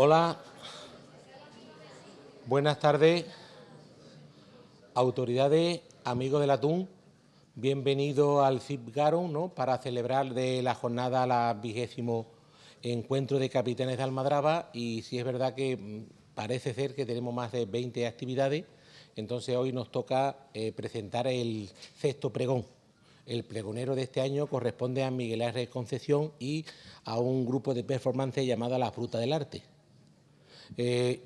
Hola, buenas tardes, autoridades, amigos del atún, bienvenidos al CIPGARO, ¿no?, para celebrar de la jornada la 20º encuentro de capitanes de Almadraba, y si es verdad que parece ser que tenemos más de 20 actividades, entonces hoy nos toca presentar el 6º pregón. El pregonero de este año corresponde a Miguel Ángel Concepción y a un grupo de performance llamado La Fruta del Arte.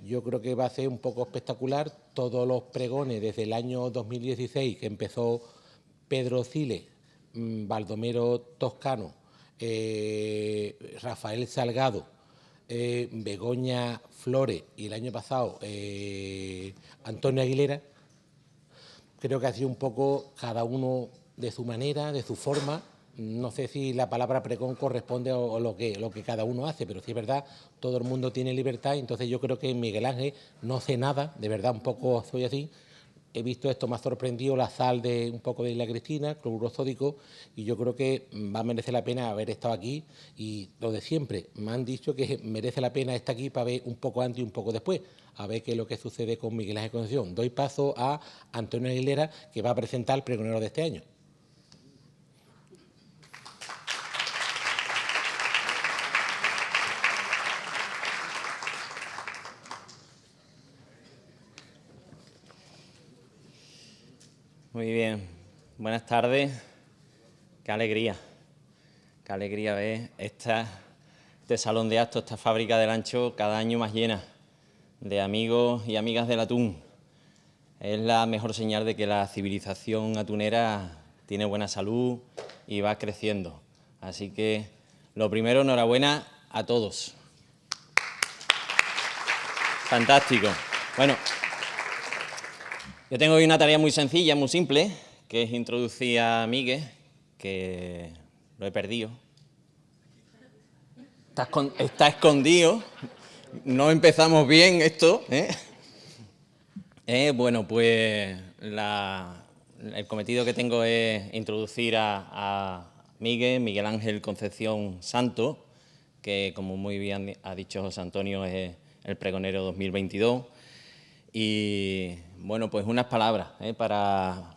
Yo creo que va a ser un poco espectacular. Todos los pregones desde el año 2016, que empezó Pedro Ciles, Baldomero Toscano, Rafael Salgado, Begoña Flores y el año pasado Antonio Aguilera, creo que ha sido un poco cada uno de su manera, de su forma. No sé si la palabra pregón corresponde a lo que cada uno hace, pero sí es verdad, todo el mundo tiene libertad, entonces yo creo que Miguel Ángel no sé nada, de verdad un poco soy así. He visto esto, me ha sorprendido la sal de un poco de Isla Cristina, cloruro sódico, y yo creo que va a merecer la pena haber estado aquí. Y lo de siempre, me han dicho que merece la pena estar aquí para ver un poco antes y un poco después, a ver qué es lo que sucede con Miguel Ángel Concepción. Doy paso a Antonio Aguilera, que va a presentar el pregonero de este año. Muy bien, buenas tardes. Qué alegría ver este salón de actos, esta fábrica del ancho cada año más llena de amigos y amigas del atún. Es la mejor señal de que la civilización atunera tiene buena salud y va creciendo. Así que, lo primero, enhorabuena a todos. Fantástico. Bueno, yo tengo hoy una tarea muy sencilla, muy simple, que es introducir a Miguel, que lo he perdido. Está escondido. No empezamos bien esto, bueno, pues el cometido que tengo es introducir a Miguel Ángel Concepción Santos, que, como muy bien ha dicho José Antonio, es el pregonero 2022. Y, bueno, pues unas palabras para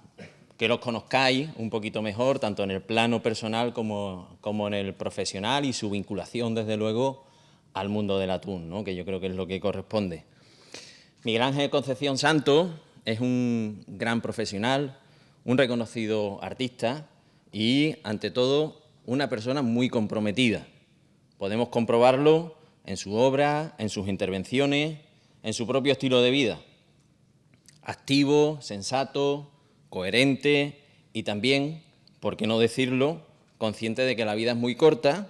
que los conozcáis un poquito mejor, tanto en el plano personal como en el profesional, y su vinculación, desde luego, al mundo del atún, ¿no?, que yo creo que es lo que corresponde. Miguel Ángel Concepción Santos es un gran profesional, un reconocido artista y, ante todo, una persona muy comprometida. Podemos comprobarlo en su obra, en sus intervenciones, en su propio estilo de vida. Activo, sensato, coherente y también, por qué no decirlo, consciente de que la vida es muy corta,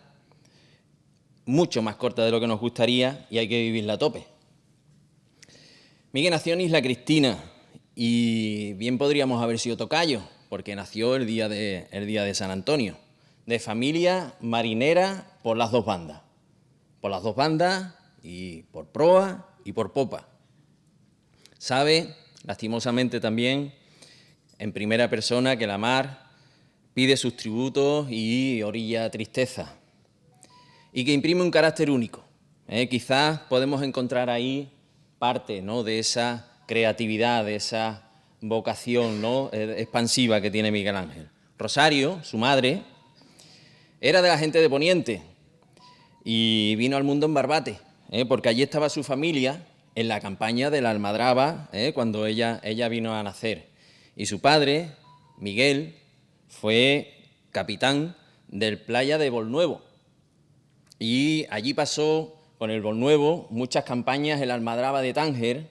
mucho más corta de lo que nos gustaría, y hay que vivirla a tope. Miguel nació en Isla Cristina y bien podríamos haber sido tocayo, porque nació el día de San Antonio, de familia marinera por las dos bandas. Por las dos bandas, y por proa y por popa. Sabe, lastimosamente también, en primera persona, que la mar pide sus tributos y orilla tristeza, y que imprime un carácter único. Quizás podemos encontrar ahí parte, ¿no?, de esa creatividad, de esa vocación, ¿no?, expansiva que tiene Miguel Ángel. Rosario, su madre, era de la gente de Poniente y vino al mundo en Barbate, porque allí estaba su familia en la campaña de la Almadraba, cuando ella vino a nacer. Y su padre, Miguel, fue capitán del Playa de Bolnuevo, y allí pasó con el Bolnuevo muchas campañas en la Almadraba de Tánger,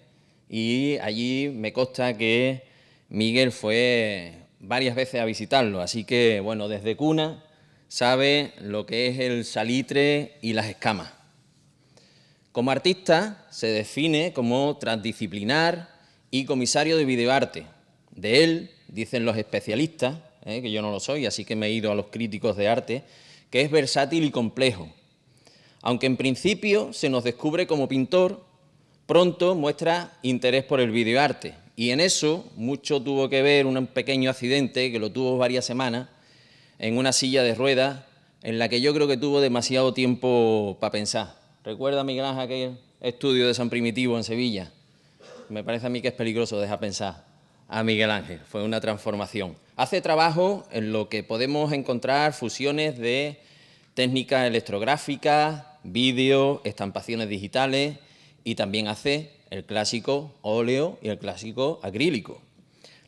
y allí me consta que Miguel fue varias veces a visitarlo. Así que, bueno, desde cuna sabe lo que es el salitre y las escamas. Como artista se define como transdisciplinar y comisario de videoarte. De él dicen los especialistas, que yo no lo soy, así que me he ido a los críticos de arte, que es versátil y complejo. Aunque en principio se nos descubre como pintor, pronto muestra interés por el videoarte, y en eso mucho tuvo que ver un pequeño accidente que lo tuvo varias semanas en una silla de ruedas, en la que yo creo que tuvo demasiado tiempo para pensar. ¿Recuerda, Miguel Ángel, estudio de San Primitivo en Sevilla. Me parece a mí que es peligroso dejar pensar a Miguel Ángel, fue una transformación. Hace trabajo en lo que podemos encontrar fusiones de técnicas electrográficas, vídeo, estampaciones digitales y también hace el clásico óleo y el clásico acrílico.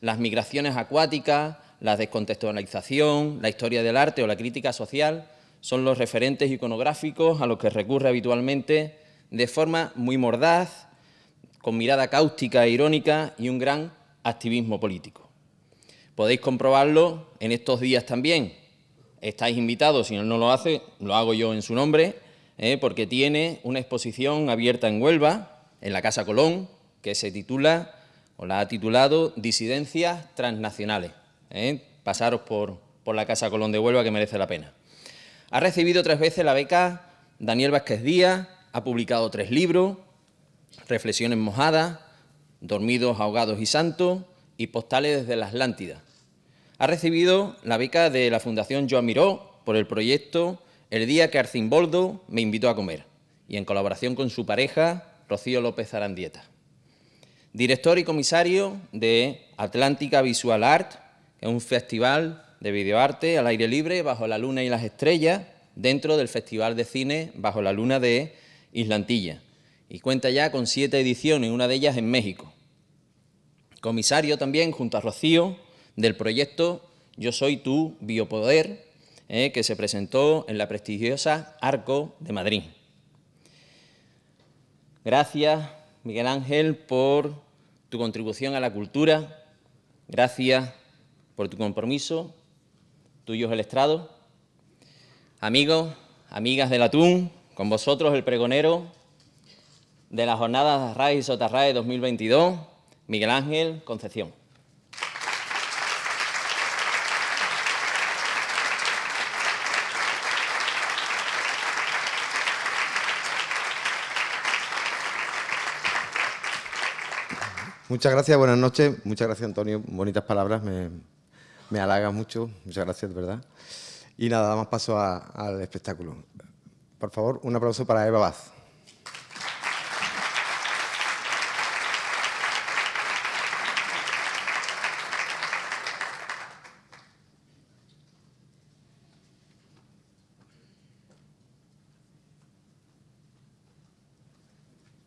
Las migraciones acuáticas, la descontextualización, la historia del arte o la crítica social son los referentes iconográficos a los que recurre habitualmente de forma muy mordaz, con mirada cáustica e irónica y un gran activismo político. Podéis comprobarlo en estos días también. Estáis invitados, si él no lo hace, lo hago yo en su nombre, porque tiene una exposición abierta en Huelva, en la Casa Colón, que se titula, o la ha titulado, Disidencias Transnacionales. Pasaros por la Casa Colón de Huelva, que merece la pena. Ha recibido 3 veces la beca Daniel Vázquez Díaz, ha publicado 3 libros, Reflexiones mojadas, Dormidos, ahogados y santos, y Postales desde la Atlántida. Ha recibido la beca de la Fundación Joan Miró por el proyecto El día que Arcimboldo me invitó a comer, y en colaboración con su pareja, Rocío López Arandieta. Director y comisario de Atlántica Visual Art, que es un festival de videoarte al aire libre bajo la luna y las estrellas, dentro del Festival de Cine Bajo la Luna de Islantilla, y cuenta ya con 7 ediciones, una de ellas en México. Comisario también, junto a Rocío, del proyecto Yo soy tu biopoder, que se presentó en la prestigiosa Arco de Madrid. Gracias, Miguel Ángel, por tu contribución a la cultura. Gracias por tu compromiso. Tuyo es el estrado. Amigos, amigas del Atún, con vosotros el pregonero de las jornadas Arraes y Sotarraes 2022, Miguel Ángel Concepción. Muchas gracias, buenas noches. Muchas gracias, Antonio. Bonitas palabras, me halagan mucho. Muchas gracias, de verdad. Y nada, damos paso al espectáculo. Por favor, un aplauso para Eva Vaz.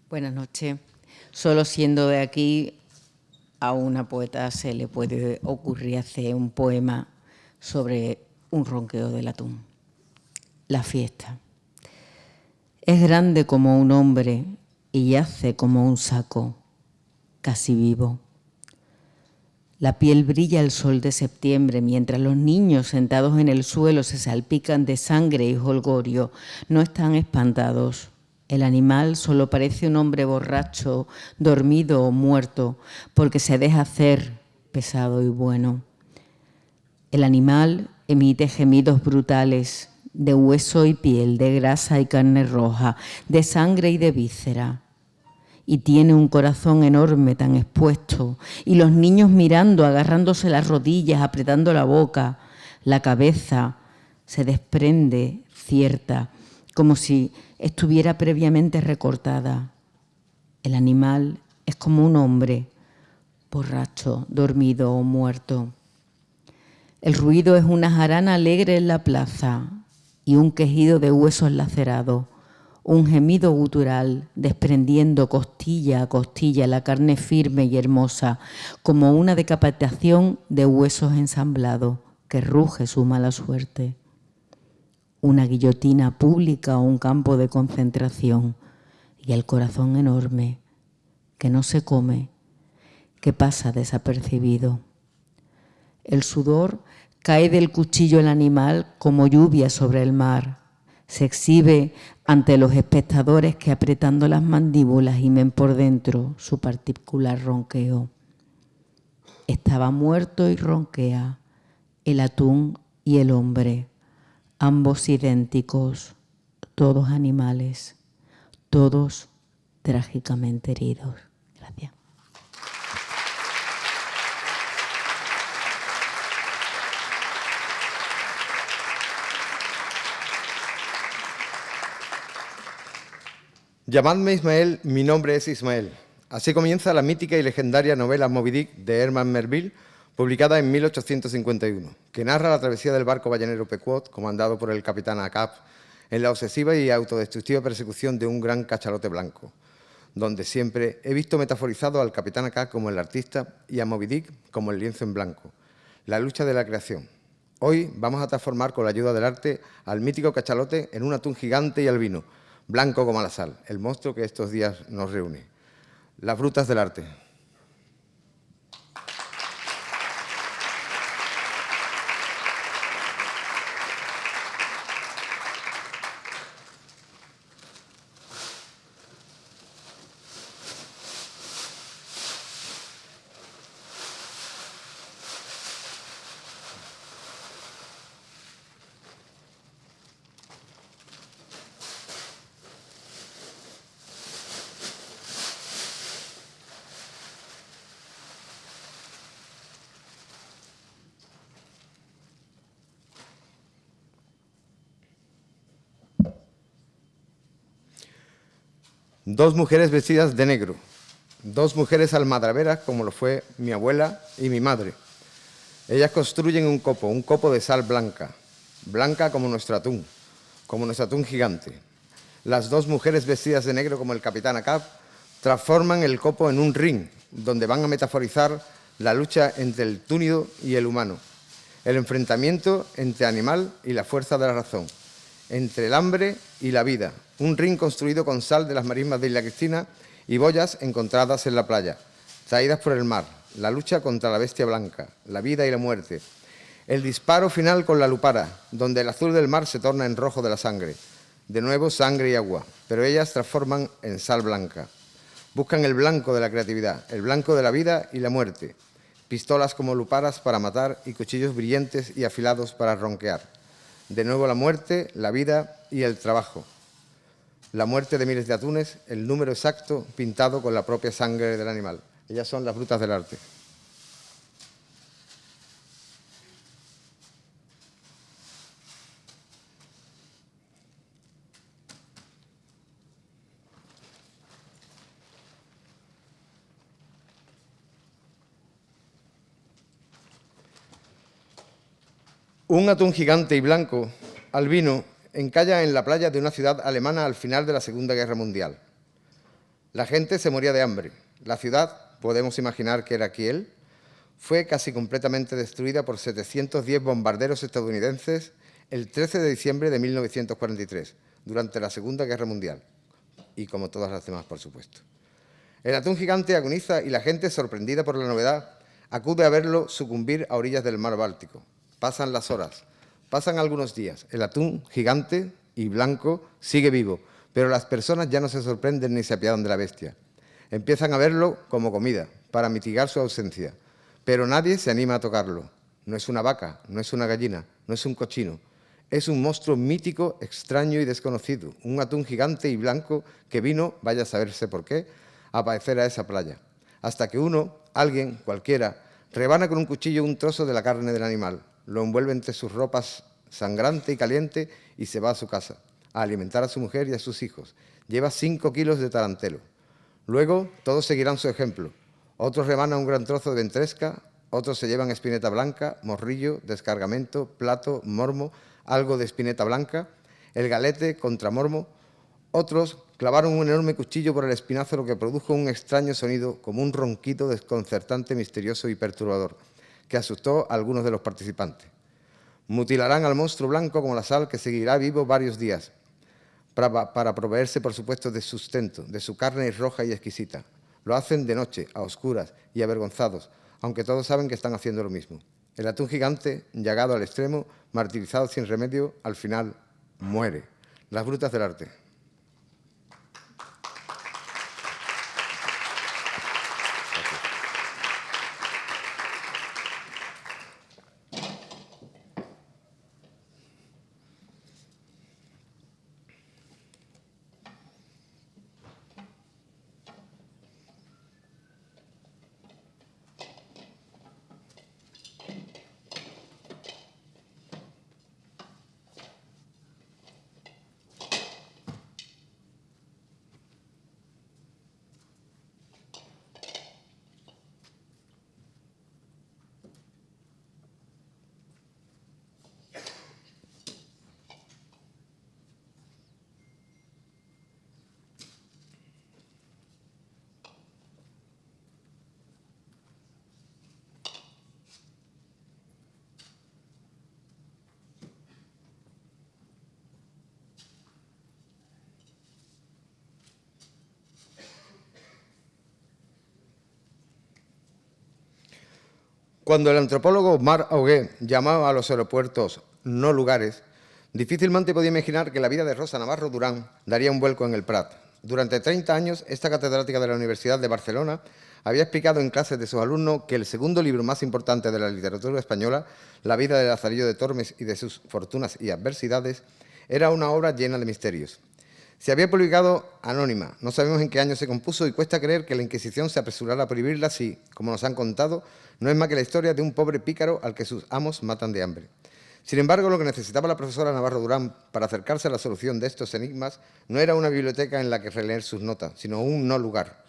Buenas noches. Solo siendo de aquí, a una poeta se le puede ocurrir hacer un poema sobre un ronqueo del atún. La fiesta. Es grande como un hombre y yace como un saco, casi vivo. La piel brilla al sol de septiembre, mientras los niños sentados en el suelo se salpican de sangre y jolgorio, no están espantados. El animal solo parece un hombre borracho, dormido o muerto, porque se deja hacer pesado y bueno. El animal emite gemidos brutales, de hueso y piel, de grasa y carne roja, de sangre y de víscera. Y tiene un corazón enorme tan expuesto, y los niños mirando, agarrándose las rodillas, apretando la boca. La cabeza se desprende cierta, como si estuviera previamente recortada. El animal es como un hombre, borracho, dormido o muerto. El ruido es una jarana alegre en la plaza y un quejido de huesos lacerados, un gemido gutural desprendiendo costilla a costilla la carne firme y hermosa, como una decapitación de huesos ensamblados que ruge su mala suerte. Una guillotina pública o un campo de concentración, y el corazón enorme, que no se come, que pasa desapercibido. El sudor cae del cuchillo el animal como lluvia sobre el mar. Se exhibe ante los espectadores que, apretando las mandíbulas, gimen por dentro su particular ronqueo. Estaba muerto y ronquea el atún y el hombre, ambos idénticos, todos animales, todos trágicamente heridos. Gracias. Llamadme Ismael, mi nombre es Ismael. Así comienza la mítica y legendaria novela Moby Dick de Herman Melville, publicada en 1851, que narra la travesía del barco ballenero Pequod, comandado por el capitán Ahab, en la obsesiva y autodestructiva persecución de un gran cachalote blanco, donde siempre he visto metaforizado al capitán Ahab como el artista y a Moby Dick como el lienzo en blanco, la lucha de la creación. Hoy vamos a transformar con la ayuda del arte al mítico cachalote en un atún gigante y albino, blanco como la sal, el monstruo que estos días nos reúne. Las brutas del arte. Dos mujeres vestidas de negro, dos mujeres almadraberas como lo fue mi abuela y mi madre. Ellas construyen un copo de sal blanca, blanca como nuestro atún gigante. Las dos mujeres vestidas de negro como el capitán Ahab transforman el copo en un ring, donde van a metaforizar la lucha entre el túnido y el humano, el enfrentamiento entre animal y la fuerza de la razón, entre el hambre y la vida. Un ring construido con sal de las marismas de Isla Cristina y boyas encontradas en la playa, traídas por el mar, la lucha contra la bestia blanca, la vida y la muerte. El disparo final con la lupara, donde el azul del mar se torna en rojo de la sangre. De nuevo sangre y agua, pero ellas transforman en sal blanca. Buscan el blanco de la creatividad, el blanco de la vida y la muerte. Pistolas como luparas para matar y cuchillos brillantes y afilados para ronquear. De nuevo la muerte, la vida y el trabajo. La muerte de miles de atunes, el número exacto pintado con la propia sangre del animal. Ellas son las brutas del arte. Un atún gigante y blanco, albino, encalla en la playa de una ciudad alemana al final de la Segunda Guerra Mundial. La gente se moría de hambre. La ciudad, podemos imaginar que era Kiel, fue casi completamente destruida por 710 bombarderos estadounidenses el 13 de diciembre de 1943, durante la Segunda Guerra Mundial, y como todas las demás, por supuesto. El atún gigante agoniza y la gente, sorprendida por la novedad, acude a verlo sucumbir a orillas del mar Báltico. Pasan las horas, pasan algunos días. El atún gigante y blanco sigue vivo, pero las personas ya no se sorprenden ni se apiadan de la bestia. Empiezan a verlo como comida, para mitigar su ausencia, pero nadie se anima a tocarlo. No es una vaca, no es una gallina, no es un cochino. Es un monstruo mítico, extraño y desconocido, un atún gigante y blanco que vino, vaya a saberse por qué, a aparecer a esa playa. Hasta que uno, alguien, cualquiera, rebana con un cuchillo un trozo de la carne del animal, lo envuelve entre sus ropas sangrante y caliente y se va a su casa, a alimentar a su mujer y a sus hijos. Lleva 5 kilos de tarantelo. Luego, todos seguirán su ejemplo. Otros rebanan un gran trozo de ventresca, otros se llevan espineta blanca, morrillo, descargamento, plato, mormo, algo de espineta blanca, el galete contra mormo. Otros clavaron un enorme cuchillo por el espinazo, lo que produjo un extraño sonido como un ronquito desconcertante, misterioso y perturbador, que asustó a algunos de los participantes. Mutilarán al monstruo blanco como la sal, que seguirá vivo varios días, para proveerse, por supuesto, de sustento, de su carne roja y exquisita. Lo hacen de noche, a oscuras y avergonzados, aunque todos saben que están haciendo lo mismo. El atún gigante, llagado al extremo, martirizado sin remedio, al final muere. Las brutas del arte. Cuando el antropólogo Marc Augué llamaba a los aeropuertos no lugares, difícilmente podía imaginar que la vida de Rosa Navarro Durán daría un vuelco en el Prat. Durante 30 años, esta catedrática de la Universidad de Barcelona había explicado en clases de sus alumnos que el segundo libro más importante de la literatura española, La vida de Lazarillo de Tormes y de sus fortunas y adversidades, era una obra llena de misterios. Se había publicado anónima, no sabemos en qué año se compuso y cuesta creer que la Inquisición se apresurara a prohibirla si, como nos han contado, no es más que la historia de un pobre pícaro al que sus amos matan de hambre. Sin embargo, lo que necesitaba la profesora Navarro Durán para acercarse a la solución de estos enigmas no era una biblioteca en la que releer sus notas, sino un no lugar,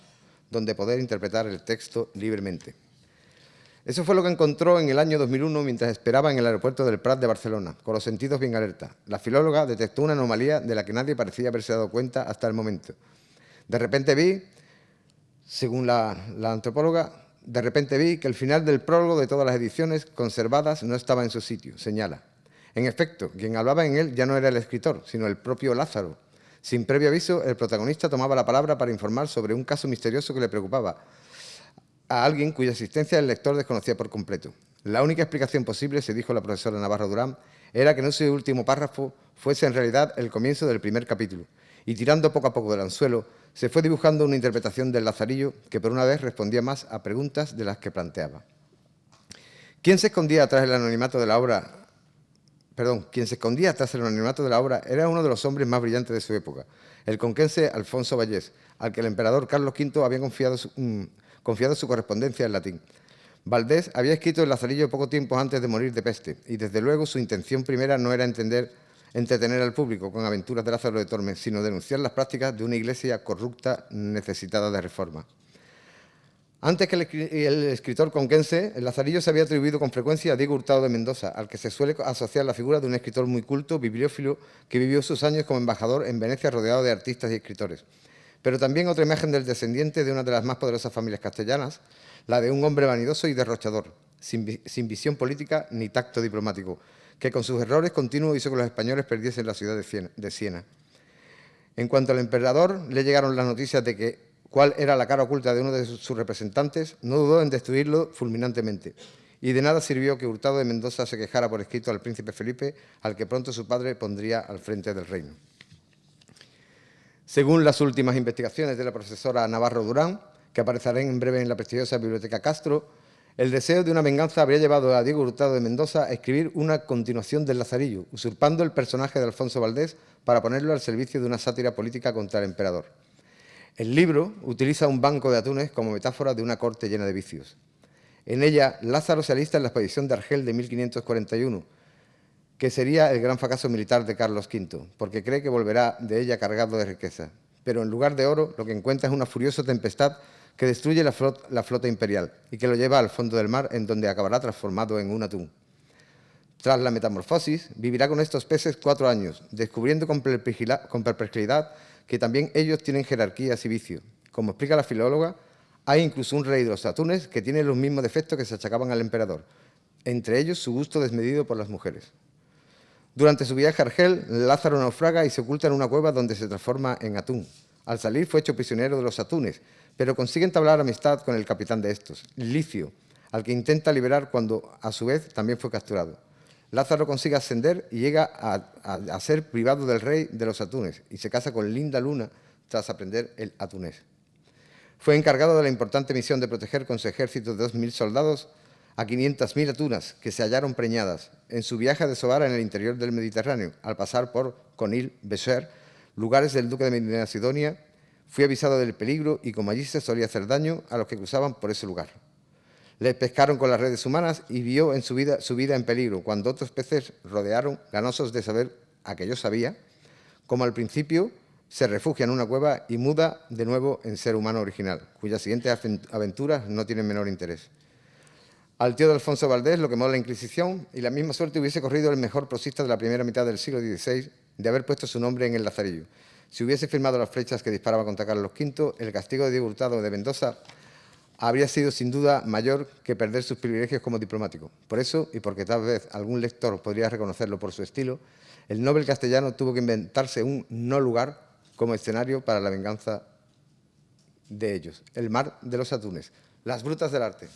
donde poder interpretar el texto libremente. Eso fue lo que encontró en el año 2001 mientras esperaba en el aeropuerto del Prat de Barcelona, con los sentidos bien alerta. La filóloga detectó una anomalía de la que nadie parecía haberse dado cuenta hasta el momento. De repente vi, según la antropóloga, que el final del prólogo de todas las ediciones conservadas no estaba en su sitio, señala. En efecto, quien hablaba en él ya no era el escritor, sino el propio Lázaro. Sin previo aviso, el protagonista tomaba la palabra para informar sobre un caso misterioso que le preocupaba a alguien cuya existencia el lector desconocía por completo. La única explicación posible, se dijo la profesora Navarro Durán, era que ese último párrafo fuese en realidad el comienzo del primer capítulo, y tirando poco a poco del anzuelo, se fue dibujando una interpretación del Lazarillo que por una vez respondía más a preguntas de las que planteaba. Quien se escondía tras el anonimato de la obra era uno de los hombres más brillantes de su época, el conquense Alfonso Vallés, al que el emperador Carlos V había confiado su correspondencia en latín. Valdés había escrito el Lazarillo poco tiempo antes de morir de peste, y desde luego su intención primera no era entretener al público con aventuras de Lázaro de Tormes, sino denunciar las prácticas de una iglesia corrupta necesitada de reforma. Antes que el escritor conquense, el Lazarillo se había atribuido con frecuencia a Diego Hurtado de Mendoza, al que se suele asociar la figura de un escritor muy culto, bibliófilo, que vivió sus años como embajador en Venecia rodeado de artistas y escritores. Pero también otra imagen del descendiente de una de las más poderosas familias castellanas, la de un hombre vanidoso y derrochador, sin visión política ni tacto diplomático, que con sus errores continuos hizo que los españoles perdiesen la ciudad de Siena. En cuanto al emperador le llegaron las noticias de cuál era la cara oculta de uno de sus representantes, no dudó en destruirlo fulminantemente. Y de nada sirvió que Hurtado de Mendoza se quejara por escrito al príncipe Felipe, al que pronto su padre pondría al frente del reino. Según las últimas investigaciones de la profesora Navarro Durán, que aparecerán en breve en la prestigiosa Biblioteca Castro, el deseo de una venganza habría llevado a Diego Hurtado de Mendoza a escribir una continuación del Lazarillo, usurpando el personaje de Alfonso Valdés para ponerlo al servicio de una sátira política contra el emperador. El libro utiliza un banco de atunes como metáfora de una corte llena de vicios. En ella, Lázaro se alista en la expedición de Argel de 1541, que sería el gran fracaso militar de Carlos V, porque cree que volverá de ella cargado de riqueza. Pero en lugar de oro, lo que encuentra es una furiosa tempestad que destruye la flota imperial y que lo lleva al fondo del mar, en donde acabará transformado en un atún. Tras la metamorfosis, vivirá con estos peces 4 años, descubriendo con perplejidad que también ellos tienen jerarquías y vicios. Como explica la filóloga, hay incluso un rey de los atunes que tiene los mismos defectos que se achacaban al emperador, entre ellos su gusto desmedido por las mujeres. Durante su viaje a Argel, Lázaro naufraga y se oculta en una cueva donde se transforma en atún. Al salir fue hecho prisionero de los atunes, pero consigue entablar amistad con el capitán de estos, Licio, al que intenta liberar cuando, a su vez, también fue capturado. Lázaro consigue ascender y llega a ser privado del rey de los atunes y se casa con Linda Luna tras aprender el atunés. Fue encargado de la importante misión de proteger con su ejército de 2.000 soldados a 500.000 atunas que se hallaron preñadas en su viaje a desovar en el interior del Mediterráneo, al pasar por Conil, Bécher, lugares del duque de Macedonia. Fue avisado del peligro y como allí se solía hacer daño a los que cruzaban por ese lugar. Le pescaron con las redes humanas y vio en su vida en peligro, cuando otros peces rodearon, ganosos de saber a que yo sabía, como al principio se refugia en una cueva y muda de nuevo en ser humano original, cuyas siguientes aventuras no tienen menor interés. Al tío de Alfonso Valdés lo quemó la Inquisición y la misma suerte hubiese corrido el mejor prosista de la primera mitad del siglo XVI de haber puesto su nombre en el Lazarillo. Si hubiese firmado las flechas que disparaba contra Carlos V, el castigo de Diego Hurtado de Mendoza habría sido sin duda mayor que perder sus privilegios como diplomático. Por eso, y porque tal vez algún lector podría reconocerlo por su estilo, el noble castellano tuvo que inventarse un no lugar como escenario para la venganza de ellos. El mar de los atunes, las brutas del arte.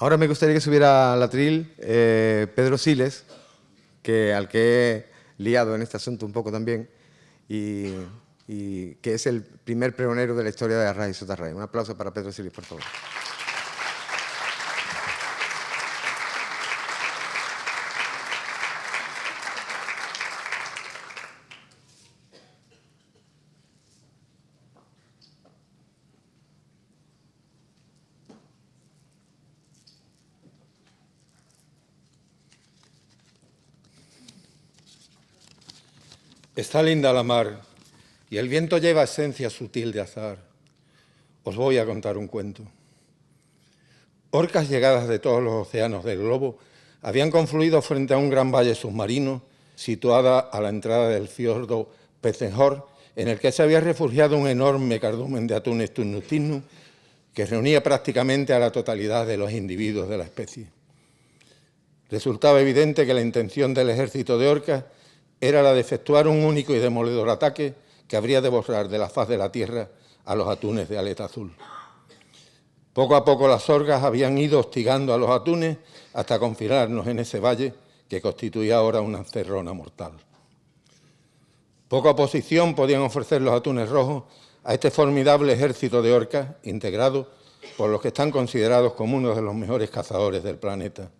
Ahora me gustaría que subiera al atril Pedro Siles, al que he liado en este asunto un poco también, y que es el primer pregonero de la historia de Arraiz y Sotarraiz. Un aplauso para Pedro Siles, por favor. Está linda la mar y el viento lleva esencia sutil de azar. Os voy a contar un cuento. Orcas llegadas de todos los océanos del globo habían confluido frente a un gran valle submarino situada a la entrada del fiordo Pecenhor, en el que se había refugiado un enorme cardumen de atunes Turnustinus que reunía prácticamente a la totalidad de los individuos de la especie. Resultaba evidente que la intención del ejército de orcas era la de efectuar un único y demoledor ataque que habría de borrar de la faz de la tierra a los atunes de aleta azul. Poco a poco las orcas habían ido hostigando a los atunes hasta confinarnos en ese valle que constituía ahora una encerrona mortal. Poca oposición podían ofrecer los atunes rojos a este formidable ejército de orcas integrado por los que están considerados como uno de los mejores cazadores del planeta.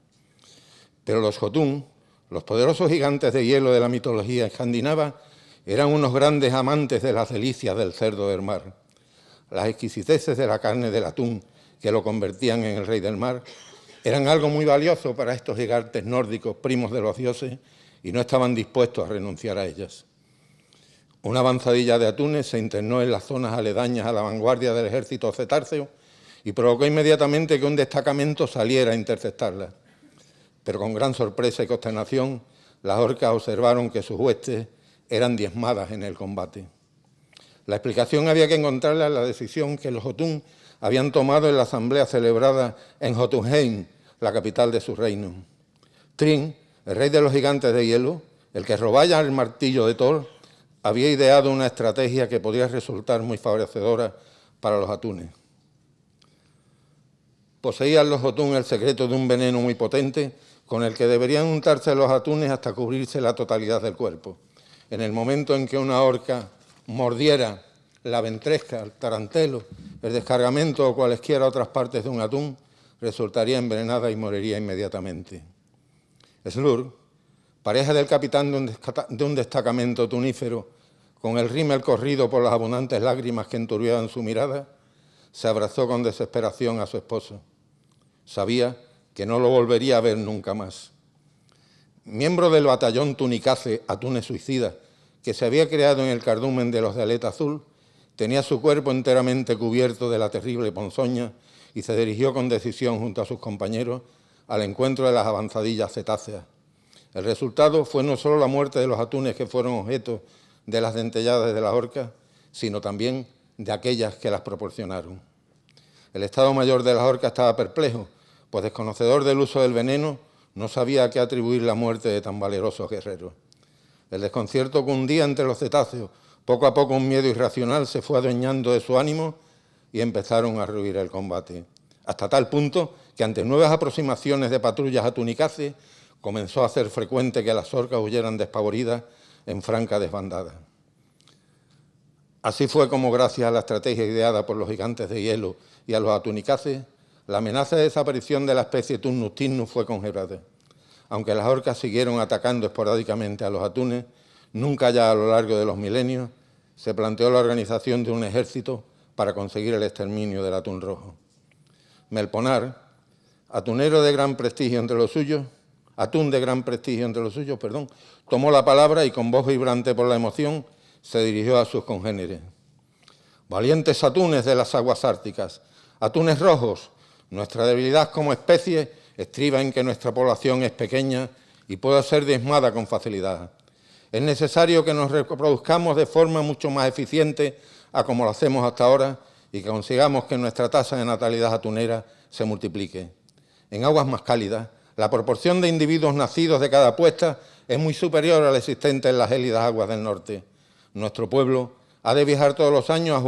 Pero los Jotun, los poderosos gigantes de hielo de la mitología escandinava, eran unos grandes amantes de las delicias del cerdo del mar. Las exquisiteces de la carne del atún, que lo convertían en el rey del mar, eran algo muy valioso para estos gigantes nórdicos, primos de los dioses, y no estaban dispuestos a renunciar a ellas. Una avanzadilla de atunes se internó en las zonas aledañas a la vanguardia del ejército cetáceo y provocó inmediatamente que un destacamento saliera a interceptarla. Pero con gran sorpresa y consternación, las orcas observaron que sus huestes eran diezmadas en el combate. La explicación había que encontrarla en la decisión que los Jotun habían tomado en la asamblea celebrada en Jotunheim, la capital de su reino. Thrym, el rey de los gigantes de hielo, el que robaba el martillo de Thor, había ideado una estrategia que podría resultar muy favorecedora para los atunes. Poseían los Jotun el secreto de un veneno muy potente con el que deberían untarse los atunes hasta cubrirse la totalidad del cuerpo. En el momento en que una orca mordiera la ventresca, el tarantelo, el descargamento o cualesquiera otras partes de un atún, resultaría envenenada y moriría inmediatamente. Slurg, pareja del capitán de un destacamento tunífero, con el rímel corrido por las abundantes lágrimas que enturbiaban su mirada, se abrazó con desesperación a su esposo. Sabía que no lo volvería a ver nunca más. Miembro del batallón Tunicace, atunes suicidas, que se había creado en el cardumen de los de aleta azul, tenía su cuerpo enteramente cubierto de la terrible ponzoña y se dirigió con decisión junto a sus compañeros al encuentro de las avanzadillas cetáceas. El resultado fue no solo la muerte de los atunes que fueron objeto de las dentelladas de las orcas, sino también de aquellas que las proporcionaron. El Estado Mayor de las orcas estaba perplejo, pues desconocedor del uso del veneno, no sabía a qué atribuir la muerte de tan valerosos guerreros. El desconcierto cundía entre los cetáceos. Poco a poco un miedo irracional se fue adueñando de su ánimo y empezaron a rehuir el combate. Hasta tal punto que ante nuevas aproximaciones de patrullas atunicaces comenzó a ser frecuente que las orcas huyeran despavoridas en franca desbandada. Así fue como, gracias a la estrategia ideada por los gigantes de hielo y a los atunicaces, la amenaza de desaparición de la especie Turnustinus fue congelada. Aunque las orcas siguieron atacando esporádicamente a los atunes, nunca ya a lo largo de los milenios se planteó la organización de un ejército para conseguir el exterminio del atún rojo. Melponar, atunero de gran prestigio entre los suyos, tomó la palabra y con voz vibrante por la emoción se dirigió a sus congéneres. Valientes atunes de las aguas árticas, atunes rojos, nuestra debilidad como especie estriba en que nuestra población es pequeña y puede ser diezmada con facilidad. Es necesario que nos reproduzcamos de forma mucho más eficiente a como lo hacemos hasta ahora y que consigamos que nuestra tasa de natalidad atunera se multiplique. En aguas más cálidas, la proporción de individuos nacidos de cada puesta es muy superior a la existente en las gélidas aguas del norte. Nuestro pueblo ha de viajar todos los años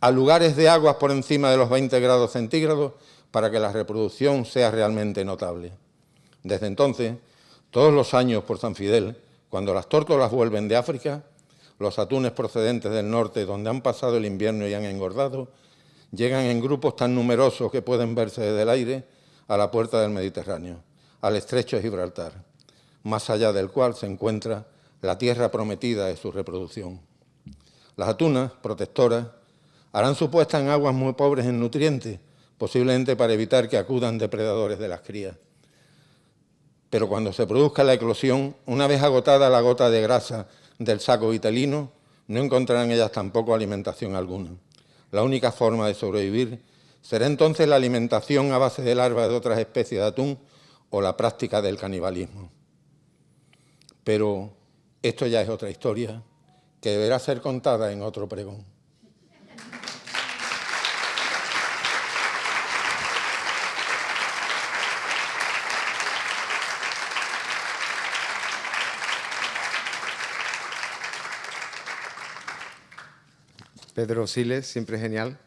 a lugares de aguas por encima de los 20 grados centígrados para que la reproducción sea realmente notable. Desde entonces, todos los años por San Fidel, cuando las tórtolas vuelven de África, los atunes procedentes del norte, donde han pasado el invierno y han engordado, llegan en grupos tan numerosos que pueden verse desde el aire a la puerta del Mediterráneo, al estrecho de Gibraltar, más allá del cual se encuentra la tierra prometida de su reproducción. Las atunas, protectoras, harán su puesta en aguas muy pobres en nutrientes, posiblemente para evitar que acudan depredadores de las crías. Pero cuando se produzca la eclosión, una vez agotada la gota de grasa del saco vitelino, no encontrarán ellas tampoco alimentación alguna. La única forma de sobrevivir será entonces la alimentación a base de larvas de otras especies de atún o la práctica del canibalismo. Pero esto ya es otra historia que deberá ser contada en otro pregón. Pedro Siles, siempre genial.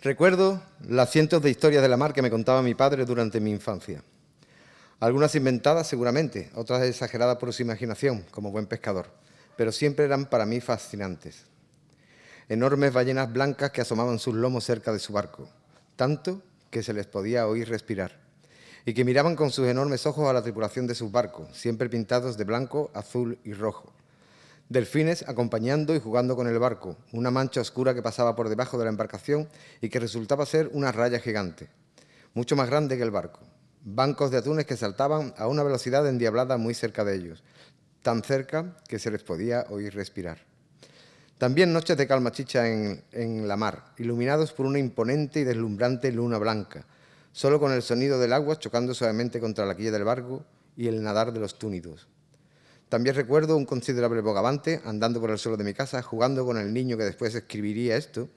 Recuerdo las cientos de historias de la mar que me contaba mi padre durante mi infancia. Algunas inventadas seguramente, otras exageradas por su imaginación, como buen pescador, pero siempre eran para mí fascinantes. Enormes ballenas blancas que asomaban sus lomos cerca de su barco, tanto que se les podía oír respirar, y que miraban con sus enormes ojos a la tripulación de sus barcos, siempre pintados de blanco, azul y rojo. Delfines acompañando y jugando con el barco, una mancha oscura que pasaba por debajo de la embarcación y que resultaba ser una raya gigante, mucho más grande que el barco. Bancos de atunes que saltaban a una velocidad endiablada muy cerca de ellos, tan cerca que se les podía oír respirar. También noches de calma chicha en la mar, iluminados por una imponente y deslumbrante luna blanca, solo con el sonido del agua chocando suavemente contra la quilla del barco y el nadar de los túnidos. También recuerdo un considerable bogavante andando por el suelo de mi casa, jugando con el niño que después escribiría esto,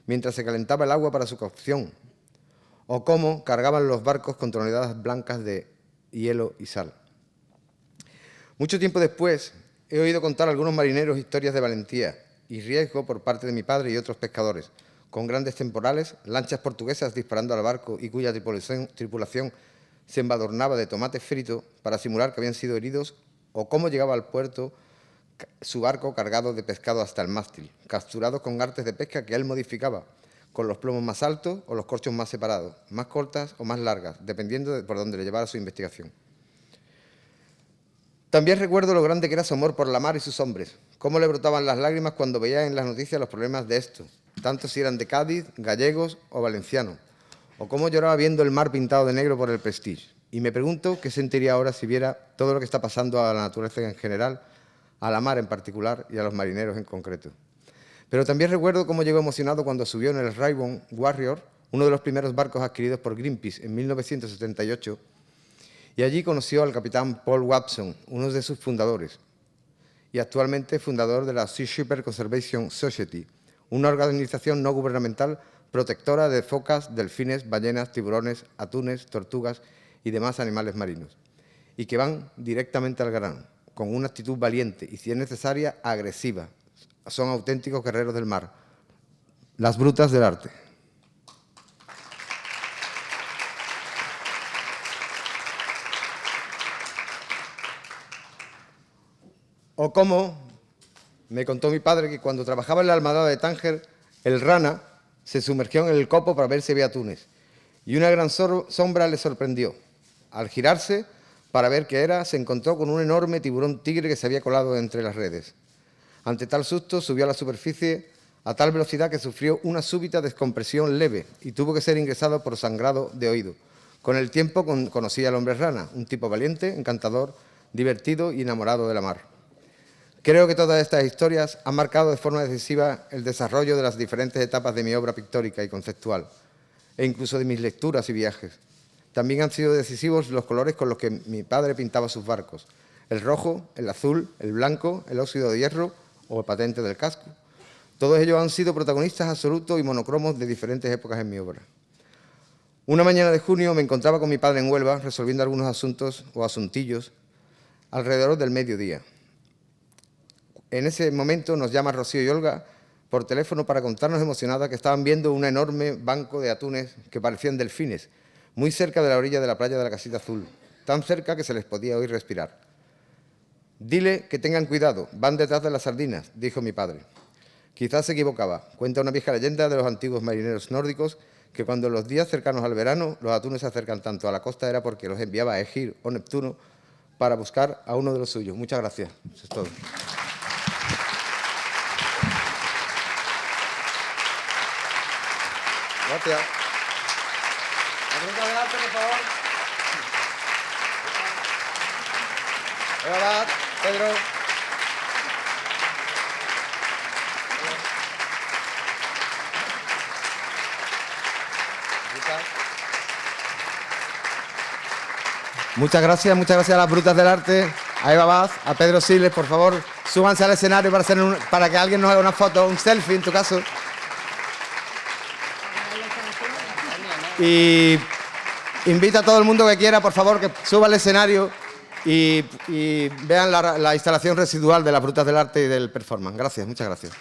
mientras se calentaba el agua para su cocción, o cómo cargaban los barcos con toneladas blancas de hielo y sal. Mucho tiempo después he oído contar a algunos marineros historias de valentía y riesgo por parte de mi padre y otros pescadores, con grandes temporales, lanchas portuguesas disparando al barco y cuya tripulación se embadurnaba de tomate frito para simular que habían sido heridos, o cómo llegaba al puerto su barco cargado de pescado hasta el mástil, capturados con artes de pesca que él modificaba, con los plomos más altos o los corchos más separados, más cortas o más largas, dependiendo de por dónde le llevara su investigación. También recuerdo lo grande que era su amor por la mar y sus hombres, cómo le brotaban las lágrimas cuando veía en las noticias los problemas de estos, tanto si eran de Cádiz, gallegos o valencianos, o cómo lloraba viendo el mar pintado de negro por el Prestige. Y me pregunto qué sentiría ahora si viera todo lo que está pasando a la naturaleza en general, a la mar en particular y a los marineros en concreto. Pero también recuerdo cómo llegó emocionado cuando subió en el Rainbow Warrior, uno de los primeros barcos adquiridos por Greenpeace en 1978, y allí conoció al capitán Paul Watson, uno de sus fundadores, y actualmente fundador de la Sea Shepherd Conservation Society, una organización no gubernamental protectora de focas, delfines, ballenas, tiburones, atunes, tortugas y demás animales marinos, y que van directamente al grano, con una actitud valiente y, si es necesaria, agresiva. Son auténticos guerreros del mar, las brutas del arte. O como me contó mi padre que cuando trabajaba en la almadada de Tánger, el Rana se sumergió en el copo para ver si había atunes, y una gran sombra le sorprendió. Al girarse para ver qué era, se encontró con un enorme tiburón tigre que se había colado entre las redes. Ante tal susto, subió a la superficie a tal velocidad que sufrió una súbita descompresión leve y tuvo que ser ingresado por sangrado de oído. Con el tiempo conocí al hombre rana, un tipo valiente, encantador, divertido y enamorado de la mar. Creo que todas estas historias han marcado de forma decisiva el desarrollo de las diferentes etapas de mi obra pictórica y conceptual, e incluso de mis lecturas y viajes. También han sido decisivos los colores con los que mi padre pintaba sus barcos: el rojo, el azul, el blanco, el óxido de hierro o el patente del casco. Todos ellos han sido protagonistas absolutos y monocromos de diferentes épocas en mi obra. Una mañana de junio me encontraba con mi padre en Huelva resolviendo algunos asuntos o asuntillos alrededor del mediodía. En ese momento nos llama Rocío y Olga por teléfono para contarnos emocionadas que estaban viendo un enorme banco de atunes que parecían delfines, muy cerca de la orilla de la playa de la Casita Azul, tan cerca que se les podía oír respirar. «Dile que tengan cuidado, van detrás de las sardinas», dijo mi padre. Quizás se equivocaba. Cuenta una vieja leyenda de los antiguos marineros nórdicos que cuando en los días cercanos al verano los atunes se acercan tanto a la costa era porque los enviaba a Egir o Neptuno para buscar a uno de los suyos. Muchas gracias. Eso es todo. Gracias. Adelante, por favor. Hola, Pedro. Muchas gracias a las brutas del arte, a Eva Vaz, a Pedro Siles, por favor, súbanse al escenario para que alguien nos haga una foto, un selfie en tu caso. Y invita a todo el mundo que quiera, por favor, que suba al escenario y vean la instalación residual de las brutas del arte y del performance. Gracias, muchas gracias.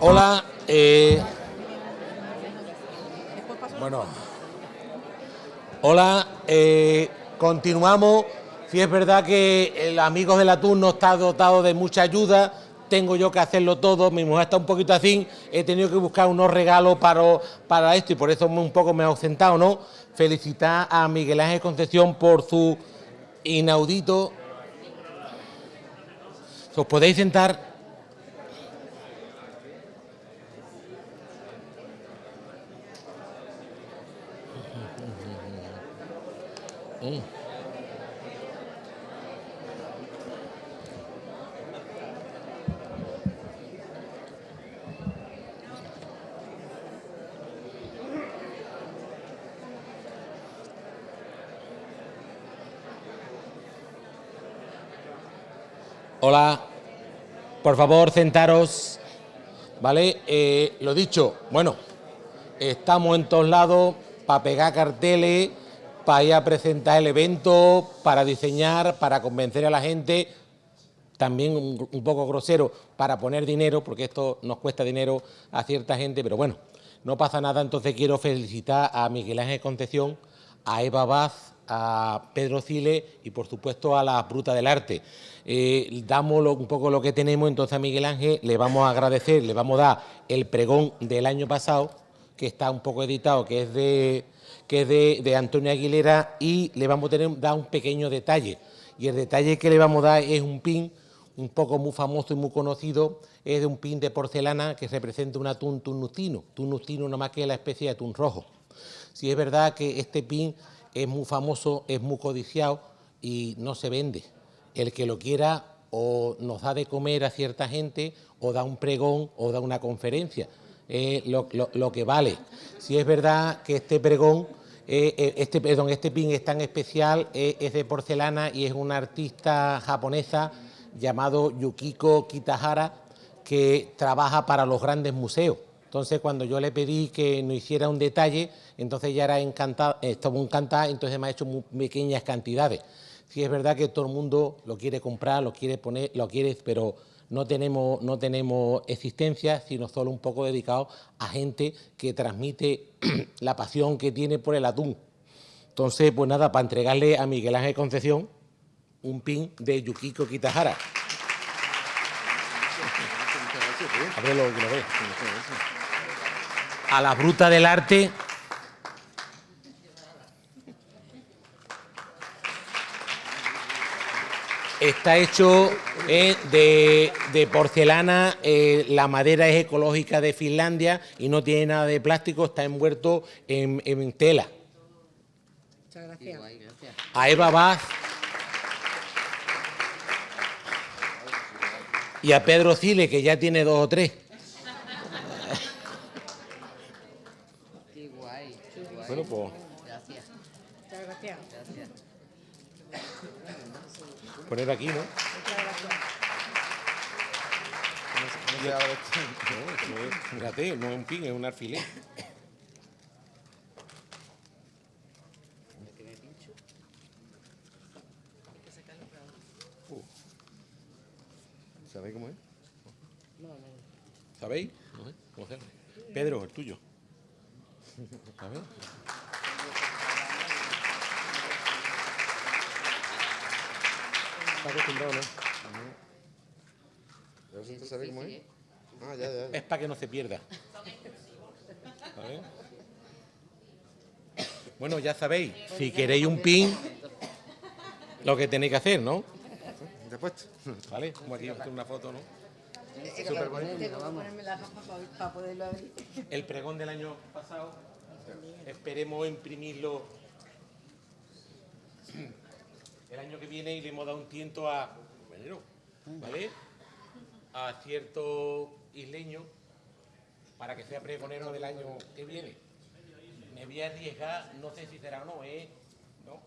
Hola, bueno, hola, continuamos. Sí, es verdad que el Amigos del Atún no está dotado de mucha ayuda, tengo yo que hacerlo todo, mi mujer está un poquito así, he tenido que buscar unos regalos para esto y por eso un poco me he ausentado, ¿no? Felicitar a Miguel Ángel Concepción por su inaudito... ¿Os podéis sentar? Hola, por favor, sentaros, ¿vale? Lo dicho, bueno, estamos en todos lados para pegar carteles, para ir a presentar el evento, para diseñar, para convencer a la gente, también un poco grosero, para poner dinero, porque esto nos cuesta dinero a cierta gente, pero bueno, no pasa nada. Entonces quiero felicitar a Miguel Ángel Concepción, a Eva Vaz, a Pedro Cile y por supuesto a las Brutas del Arte. Damos un poco lo que tenemos, entonces a Miguel Ángel le vamos a agradecer, le vamos a dar el pregón del año pasado, que está un poco editado, que es de Antonio Aguilera, y le vamos a dar un pequeño detalle. Y el detalle que le vamos a dar es un pin, un poco muy famoso y muy conocido, es de un pin de porcelana que representa un atún tunustino no más que la especie de atún rojo. Sí es verdad que este pin es muy famoso, es muy codiciado y no se vende. El que lo quiera o nos da de comer a cierta gente o da un pregón o da una conferencia, lo que vale. Sí es verdad que este pregón, este pin es tan especial, es de porcelana y es una artista japonesa llamado Yukiko Kitahara, que trabaja para los grandes museos. Entonces, cuando yo le pedí que nos hiciera un detalle, entonces ya era encantado, estaba encantada, entonces me ha hecho muy pequeñas cantidades. Sí es verdad que todo el mundo lo quiere comprar, lo quiere poner, lo quiere, pero no tenemos existencia, sino solo un poco dedicado a gente que transmite la pasión que tiene por el atún. Entonces, pues nada, para entregarle a Miguel Ángel Concepción un pin de Yukiko Kitahara. Ábrelo, que lo ve. A las Brutas del Arte. Está hecho de porcelana, la madera es ecológica de Finlandia y no tiene nada de plástico, está envuelto en tela. Muchas gracias. A Eva Vaz y a Pedro Cile, que ya tiene 2 o 3. Qué guay. Bueno, pues Gracias. Muchas gracias. poner aquí, ¿no? Muchas gracias. Fíjate, no es un pin, es un alfiler. ¿Sabéis cómo es? ¿Sabéis? ¿Cómo se llama? Pedro, el tuyo. ¿Sabéis? Está acostumbrado, ¿no? ¿Sabéis cómo es? Ah, ya. Es para que no se pierda. ¿Sabéis? Bueno, ya sabéis, si queréis un pin, lo que tenéis que hacer, ¿no? ¿Te has puesto? ¿Vale? Como aquí hacer una foto, ¿no? Súper bonito. Tengo que ponerme las gafas para poderlo abrir. El pregón del año pasado, esperemos imprimirlo el año que viene y le hemos dado un tiento a, ¿vale? A cierto isleño para que sea pregonero del año que viene. Me voy a arriesgar, no sé si será o no, ¿no?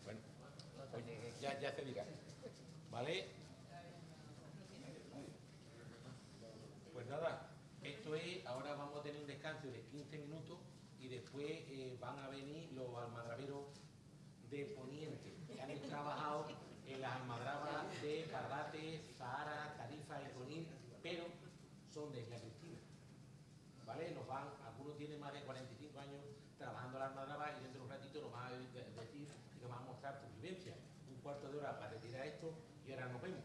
Bueno, pues ya se dirá, ¿vale? Pues nada, esto es, ahora vamos a tener un descanso de 15 minutos y después van a venir los almadraberos de Poniente, que han trabajado en las almadrabas de Barbate, Sahara, Tarifa y Conil, pero son de Isla Cristina, ¿vale? Algunos tienen más de 45 años trabajando en las almadrabas y dentro de un ratito nos van a decir y nos van a mostrar su vivencia. Un cuarto de hora para retirar esto y ahora nos vemos.